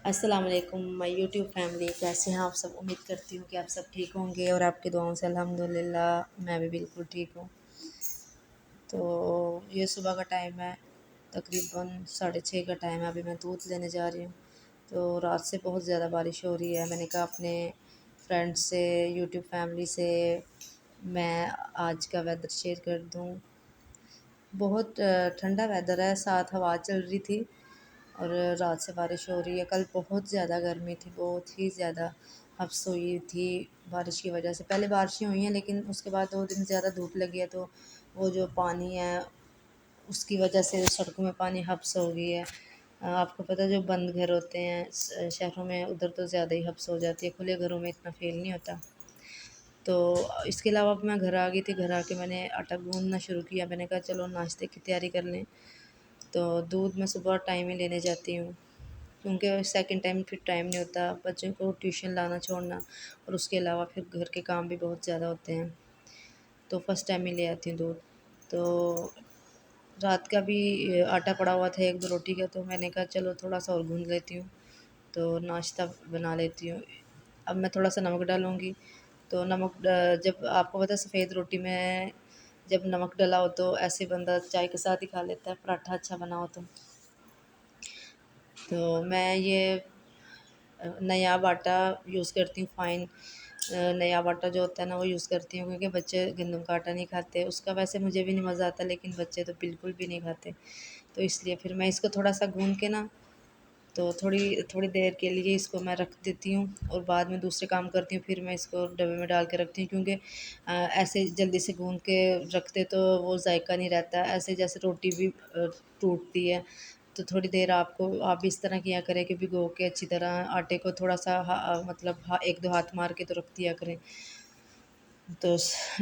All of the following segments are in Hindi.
अस्सलाम वालेकुम माय यूट्यूब फैमिली। कैसे हैं आप सब? उम्मीद करती हूँ कि आप सब ठीक होंगे और आपकी दुआओं से अल्हम्दुलिल्लाह मैं भी बिल्कुल ठीक हूँ। तो ये सुबह का टाइम है, तकरीबन 6:30 का टाइम है। अभी मैं दूध लेने जा रही हूँ। तो रात से बहुत ज़्यादा बारिश हो रही है। मैंने कहा अपने फ्रेंड्स से, यूट्यूब फैमिली से मैं आज का वेदर शेयर कर दूँ। बहुत ठंडा वेदर है, साथ हवा चल रही थी और रात से बारिश हो रही है। कल बहुत ज़्यादा गर्मी थी, बहुत ही ज़्यादा हब्स हुई थी बारिश की वजह से। पहले बारिशें हुई हैं लेकिन उसके बाद 2 दिन ज़्यादा धूप लगी है, तो वो जो पानी है उसकी वजह से सड़कों में पानी हब्स हो गई है। आपको पता है जो बंद घर होते हैं शहरों में, उधर तो ज़्यादा ही हब्स हो जाती है, खुले घरों में इतना फ़ील नहीं होता। तो इसके अलावा अब मैं घर आ गई थी। घर आके मैंने आटा गूँथना शुरू किया। मैंने कहा चलो नाश्ते की तैयारी कर लें। तो दूध मैं सुबह टाइम ही लेने जाती हूँ, क्योंकि सेकंड टाइम फिर टाइम नहीं होता बच्चों को ट्यूशन लाना छोड़ना, और उसके अलावा फिर घर के काम भी बहुत ज़्यादा होते हैं। तो फर्स्ट टाइम ही ले आती हूँ दूध। तो रात का भी आटा पड़ा हुआ था 1-2 रोटी का, तो मैंने कहा चलो थोड़ा-सा और गूँध लेती हूँ, तो नाश्ता बना लेती हूँ। अब मैं थोड़ा-सा नमक डालूँगी। तो नमक जब आपको पता है सफ़ेद रोटी में जब नमक डला हो तो ऐसे बंदा चाय के साथ ही खा लेता है, पराठा अच्छा बना हो तो। तो मैं ये नायाब आटा यूज़ करती हूँ, फ़ाइन नायाब आटा जो होता है ना वो यूज़ करती हूँ, क्योंकि बच्चे गंदम का आटा नहीं खाते। उसका वैसे मुझे भी नहीं मज़ा आता, लेकिन बच्चे तो बिल्कुल भी नहीं खाते। तो इसलिए फिर मैं इसको थोड़ा-सा गूँथ के ना, तो थोड़ी थोड़ी देर के लिए इसको मैं रख देती हूँ और बाद में दूसरे काम करती हूँ। फिर मैं इसको डब्बे में डाल के रखती हूँ, क्योंकि ऐसे जल्दी से गूँथ के रखते तो वो जायका नहीं रहता। ऐसे जैसे रोटी भी टूटती है। तो थोड़ी देर आप भी इस तरह किया करें कि भिगो के अच्छी तरह आटे को थोड़ा-सा मतलब 1-2 हाथ मार के तो रख दिया करें। तो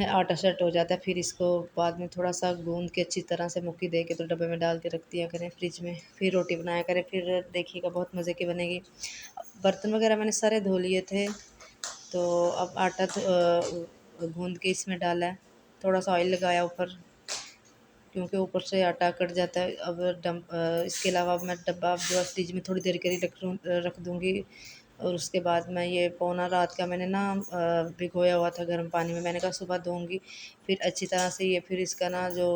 आटा सेट हो जाता है। फिर इसको बाद में थोड़ा-सा गूँध के अच्छी तरह से मुक्की दे के तो डब्बे में डाल के रख दिया करें फ्रिज में। फिर रोटी बनाया करें, फिर देखिएगा बहुत मज़े की बनेगी। बर्तन वग़ैरह मैंने सारे धो लिए थे, तो अब आटा गूँध के इसमें डाला है। थोड़ा-सा ऑयल लगाया ऊपर, क्योंकि ऊपर से आटा कट जाता है। अब इसके अलावा अब मैं डब्बा जो है फ्रिज में थोड़ी देर के लिए रख दूँगी, और उसके बाद मैं ये पौना रात का मैंने ना भिगोया हुआ था गर्म पानी में। मैंने कहा सुबह धोऊँगी, फिर अच्छी तरह से ये फिर इसका ना जो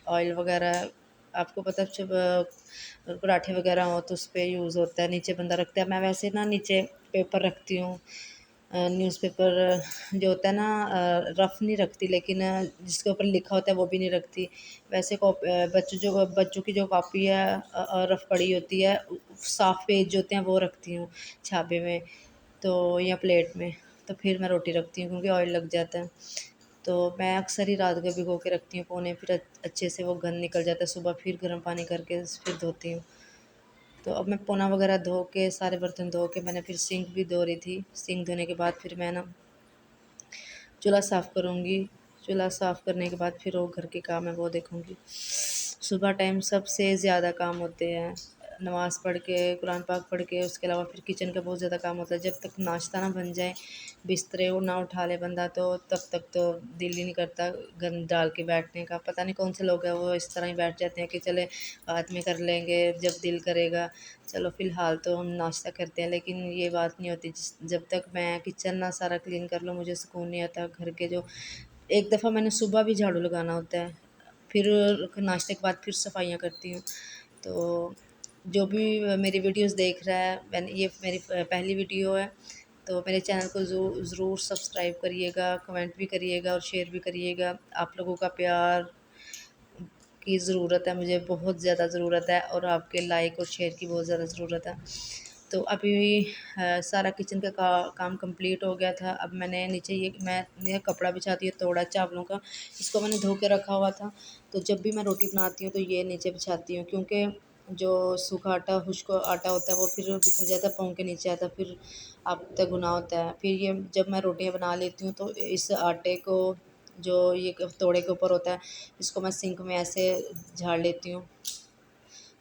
ऑयल वग़ैरह आपको पता है जब पराठे वग़ैरह हो तो उसपे यूज़ होता है, नीचे बंदा रखता है। मैं वैसे ना नीचे पेपर रखती हूँ, न्यूज़पेपर जो होता है ना, रफ़ नहीं रखती, लेकिन जिसके ऊपर लिखा होता है वो भी नहीं रखती। वैसे बच्चों की जो कॉपी है रफ़ पड़ी होती है, साफ़ पेज जो होते हैं वो रखती हूँ छाबे में, तो या प्लेट में। तो फिर मैं रोटी रखती हूँ, क्योंकि ऑयल लग जाता है। तो मैं अक्सर ही रात को भिगो के रखती हूँ पोने, फिर अच्छे से वो गंद निकल जाता है। सुबह फिर गर्म पानी करके फिर धोती हूँ। तो अब मैं पोना वगैरह धो के सारे बर्तन धो के मैंने फिर सिंक भी धो रही थी। सिंक धोने के बाद फिर मैं ना चूल्हा साफ़ करूँगी। चूल्हा साफ़ करने के बाद फिर वो घर के काम है वो देखूँगी। सुबह टाइम सबसे ज़्यादा काम होते हैं। नमाज़ पढ़ के, कुरान पाक पढ़ के, उसके अलावा फिर किचन का बहुत ज़्यादा काम होता है। जब तक नाश्ता ना बन जाए, बिस्तरे वो ना उठा ले बंदा, तो तब तक तो दिल ही नहीं करता गंद डाल के बैठने का। पता नहीं कौन से लोग हैं वो इस तरह ही बैठ जाते हैं कि चले बाद में कर लेंगे जब दिल करेगा। चलो फ़िलहाल तो हम नाश्ता करते हैं, लेकिन ये बात नहीं होती। जब तक मैं किचन ना सारा क्लीन कर लूँ मुझे सुकून नहीं आता। घर के जो एक दफ़ा मैंने सुबह भी झाड़ू लगाना होता है, फिर नाश्ते के बाद फिर सफाइयाँ करती हूँ। तो जो भी मेरी वीडियोज़ देख रहा है, मैंने ये मेरी पहली वीडियो है, तो मेरे चैनल को ज़रूर सब्सक्राइब करिएगा, कमेंट भी करिएगा और शेयर भी करिएगा। आप लोगों का प्यार की ज़रूरत है, मुझे बहुत ज़्यादा ज़रूरत है, और आपके लाइक और शेयर की बहुत ज़्यादा ज़रूरत है। तो अभी सारा किचन का काम कंप्लीट हो गया था। अब मैंने नीचे ये कपड़ा बिछाती है तोड़ा चावलों का, इसको मैंने धो के रखा हुआ था। तो जब भी मैं रोटी बनाती हूँ तो ये नीचे बिछाती हूँ, क्योंकि जो सूखा आटा खुश्क आटा होता है वो फिर बिखर जाता है, पाँव के नीचे आता है, फिर आप तक गुनाह होता है। फिर ये जब मैं रोटियाँ बना लेती हूँ तो इस आटे को जो ये तोड़े के ऊपर होता है, इसको मैं सिंक में ऐसे झाड़ लेती हूँ।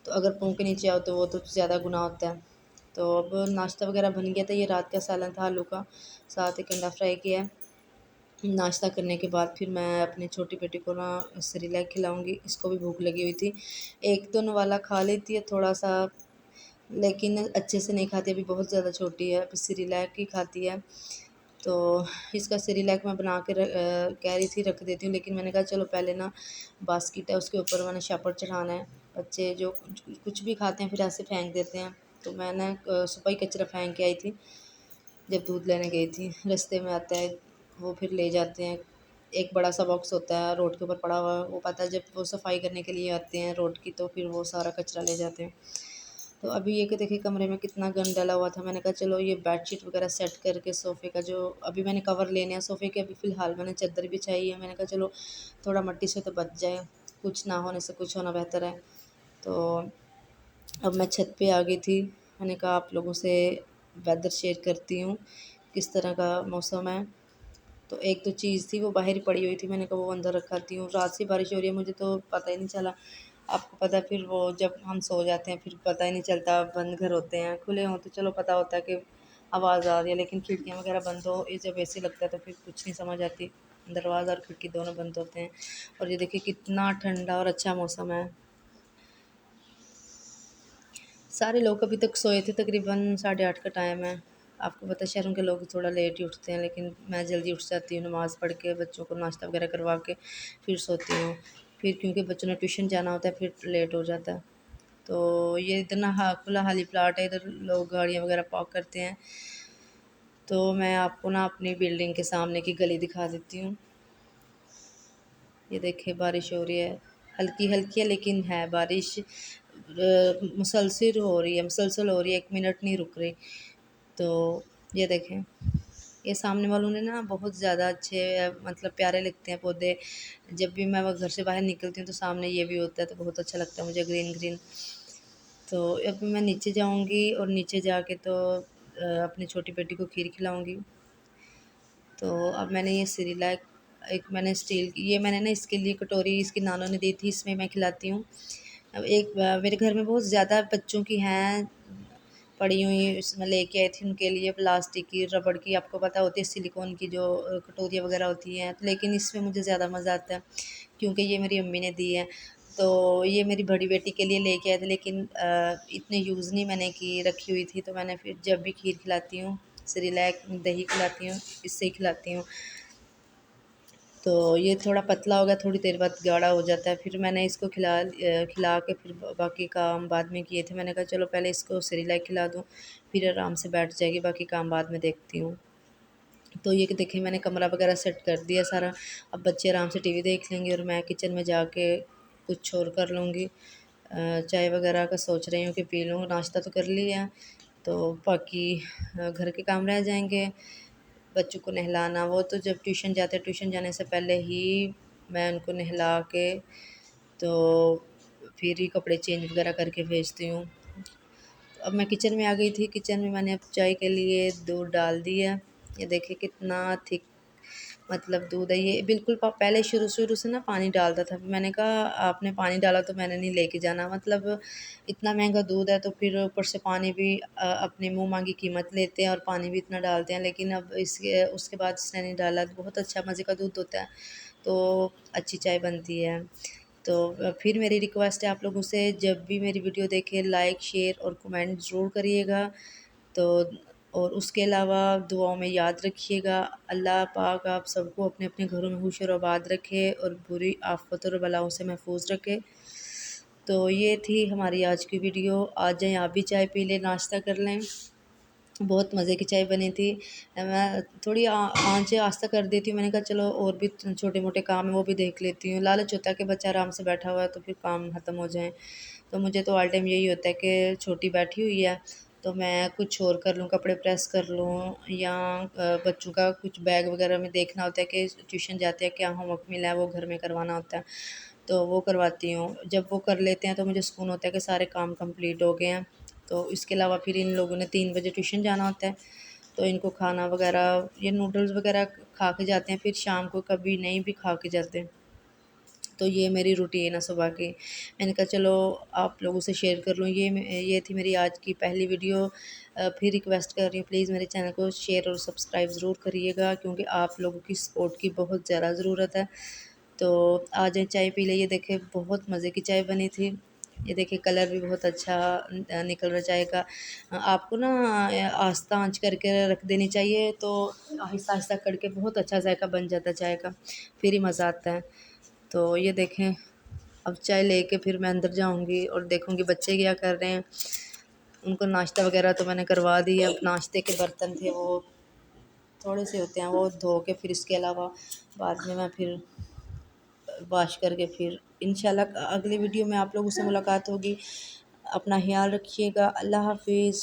तो अगर पाँव के नीचे आओ तो वो तो ज़्यादा गुनाह होता है। तो अब नाश्ता वगैरह बन गया था। ये रात का सालन था आलू का, साथ एक अंडा फ्राई किया है। नाश्ता करने के बाद फिर मैं अपनी छोटी बेटी को ना सेरेलैक खिलाऊँगी, इसको भी भूख लगी हुई थी। 1 तो नवाला खा लेती है थोड़ा-सा, लेकिन अच्छे से नहीं खाती, अभी बहुत ज़्यादा छोटी है, अभी सेरेलैक ही खाती है। तो इसका सेरेलैक मैं बना के कह रही थी रख देती हूँ, लेकिन मैंने कहा चलो पहले ना बास्केट है उसके ऊपर मैंने शापर चढ़ाना है। बच्चे जो कुछ भी खाते हैं फिर ऐसे फेंक देते हैं। तो मैंने सुबह ही कचरा फेंक के आई थी, जब दूध लेने गई थी रास्ते में आता है वो फिर ले जाते हैं। एक बड़ा सा बॉक्स होता है रोड के ऊपर पड़ा हुआ, वो पता है जब वो सफाई करने के लिए आते हैं रोड की तो फिर वो सारा कचरा ले जाते हैं। तो अभी ये कि देखिए कमरे में कितना गंद डाला हुआ था, मैंने कहा चलो ये बेडशीट वगैरह सेट करके सोफ़े का जो अभी मैंने कवर लेने हैं सोफ़े के, अभी फ़िलहाल मैंने चादर बिछाई है, मैंने कहा चलो थोड़ा मिट्टी से तो बच जाए, कुछ ना होने से कुछ होना बेहतर है। तो अब मैं छत पे आ गई थी, मैंने कहा आप लोगों से वेदर शेयर करती हूँ किस तरह का मौसम है। तो एक तो चीज़ थी वो बाहर ही पड़ी हुई थी, मैंने कहा वो अंदर रखाती हूँ। रात से बारिश हो रही है, मुझे तो पता ही नहीं चला। आपको पता है फिर वो जब हम सो जाते हैं फिर पता ही नहीं चलता, बंद घर होते हैं, खुले हों तो चलो पता होता है कि आवाज़ आ रही है, लेकिन खिड़कियाँ वगैरह बंद हो, ये जब एसी लगता है तो फिर कुछ नहीं समझ आती। दरवाज़ा और खिड़की दोनों बंद होते हैं। और ये देखिए कितना ठंडा और अच्छा मौसम है। सारे लोग अभी तक सोए थे, तकरीबन 8:30 का टाइम है। आपको पता है शहरों के लोग थोड़ा लेट ही उठते हैं, लेकिन मैं जल्दी उठ जाती हूँ, नमाज़ पढ़ के बच्चों को नाश्ता वगैरह करवा के फिर सोती हूँ। फिर क्योंकि बच्चों ने ट्यूशन जाना होता है फिर लेट हो जाता है। तो ये इधर ना खुला खाली प्लाट है, इधर लोग गाड़ियाँ वगैरह पार्क करते हैं। तो मैं आपको ना अपनी बिल्डिंग के सामने की गली दिखा देती हूँ। ये देखिए बारिश हो रही है, हल्की हल्की है लेकिन है बारिश, मुसलसल हो रही है, 1 मिनट नहीं रुक रही। तो ये देखें, ये सामने वालों ने ना बहुत ज़्यादा अच्छे मतलब प्यारे लगते हैं पौधे। जब भी मैं वो घर से बाहर निकलती हूँ तो सामने ये भी होता है तो बहुत अच्छा लगता है मुझे, ग्रीन ग्रीन। तो अब मैं नीचे जाऊँगी और नीचे जाके तो अपनी छोटी बेटी को खीर खिलाऊँगी। तो अब मैंने ये सेरेलैक, एक मैंने स्टील की, ये मैंने ना इसके लिए कटोरी इसकी नानों ने दी थी, इसमें मैं खिलाती हूँ। अब एक मेरे घर में बहुत ज़्यादा बच्चों की हैं पड़ी हुई, इसमें लेके आई थी उनके लिए प्लास्टिक की, रबड़ की, आपको पता होती है सिलिकॉन की जो कटोरियाँ वगैरह होती हैं, लेकिन इसमें मुझे ज़्यादा मज़ा आता है क्योंकि ये मेरी अम्मी ने दी है। तो ये मेरी बड़ी बेटी के लिए लेके आए थे, लेकिन इतने यूज़ नहीं मैंने की, रखी हुई थी, तो मैंने फिर जब भी खीर खिलाती हूँ, सेरेलैक, दही खिलाती हूँ, इससे ही खिलाती हूँ। तो ये थोड़ा पतला हो गया, थोड़ी देर बाद गाढ़ा हो जाता है, फिर मैंने इसको खिला के फिर बाकी काम बाद में किए थे। मैंने कहा चलो पहले इसको सेरेलैक खिला दूँ, फिर आराम से बैठ जाएगी, बाकी काम बाद में देखती हूँ। तो ये कि देखिए मैंने कमरा वगैरह सेट कर दिया सारा, अब बच्चे आराम से टीवी देख लेंगे और मैं किचन में जाके कुछ और कर लूँगी। चाय वगैरह का सोच रही हूँ कि पी लूँ, नाश्ता तो कर लिया, तो बाकी घर के काम रह जाएँगे। बच्चों को नहलाना, वो तो जब ट्यूशन जाते हैं, ट्यूशन जाने से पहले ही मैं उनको नहला के तो फिर ही कपड़े चेंज वगैरह करके भेजती हूँ। तो अब मैं किचन में आ गई थी, किचन में मैंने अब चाय के लिए दूध डाल दिया। ये देखिए कितना थिक मतलब दूध है ये, बिल्कुल पहले शुरू शुरू से ना पानी डालता था, मैंने कहा आपने पानी डाला तो मैंने नहीं लेके जाना, मतलब इतना महंगा दूध है तो फिर ऊपर से पानी भी अपने मुंह मांगी कीमत लेते हैं और पानी भी इतना डालते हैं, लेकिन अब इसके उसके बाद इसने नहीं डाला, बहुत अच्छा मज़े का दूध होता है, तो अच्छी चाय बनती है। तो फिर मेरी रिक्वेस्ट है आप लोगों से, जब भी मेरी वीडियो देखें लाइक शेयर और कमेंट ज़रूर करिएगा। तो और उसके अलावा दुआओं में याद रखिएगा, अल्लाह पाक आप सबको अपने अपने घरों में खुश और आबाद रखे और बुरी आफत और बलाओं से महफूज रखे। तो ये थी हमारी आज की वीडियो, आ जाएं आप भी चाय पी लें, नाश्ता कर लें, बहुत मज़े की चाय बनी थी। मैं थोड़ी आँच आस्ता कर देती हूँ, मैंने कहा चलो और भी छोटे-मोटे काम हैं वो भी देख लेती हूँ। लालच होता है कि बच्चा आराम से बैठा हुआ है तो फिर काम ख़त्म हो जाएँ। तो मुझे तो ऑल टाइम यही होता है कि छोटी बैठी हुई है तो मैं कुछ और कर लूँ, कपड़े प्रेस कर लूँ या बच्चों का कुछ बैग वग़ैरह में देखना होता है कि ट्यूशन जाते हैं क्या होमवर्क मिला है वो घर में करवाना होता है, तो वो करवाती हूँ। जब वो कर लेते हैं तो मुझे सुकून होता है कि सारे काम कंप्लीट हो गए हैं। तो इसके अलावा फिर इन लोगों ने 3 बजे ट्यूशन जाना होता है, तो इनको खाना वगैरह ये नूडल्स वगैरह खा के जाते हैं, फिर शाम को कभी नहीं भी खा के जाते। तो ये मेरी रूटीन है सुबह की। मैंने कहा चलो आप लोगों से शेयर कर लूँ, ये थी मेरी आज की पहली वीडियो। फिर रिक्वेस्ट कर रही हूँ प्लीज़ मेरे चैनल को शेयर और सब्सक्राइब ज़रूर करिएगा क्योंकि आप लोगों की सपोर्ट की बहुत ज़्यादा ज़रूरत है। तो आ जाएँ चाय पी लें, ये देखें बहुत मज़े की चाय बनी थी। ये देखिए कलर भी बहुत अच्छा निकल रहा चाय का। आपको ना आस्था आँच करके रख देनी चाहिए, तो आहिस्ता-आहिस्ता करके बहुत अच्छा ज़ायका बन जाता है चाय का, फिर ही मज़ा आता है। तो ये देखें, अब चाय लेके फिर मैं अंदर जाऊँगी और देखूँगी बच्चे क्या कर रहे हैं। उनको नाश्ता वग़ैरह तो मैंने करवा दिया, अब नाश्ते के बर्तन थे वो थोड़े से होते हैं, वो धो के फिर इसके अलावा बाद में मैं फिर वॉश करके फिर इंशाल्लाह अगली वीडियो में आप लोगों से मुलाकात होगी। अपना ख़्याल रखिएगा। अल्लाह हाफ़िज़।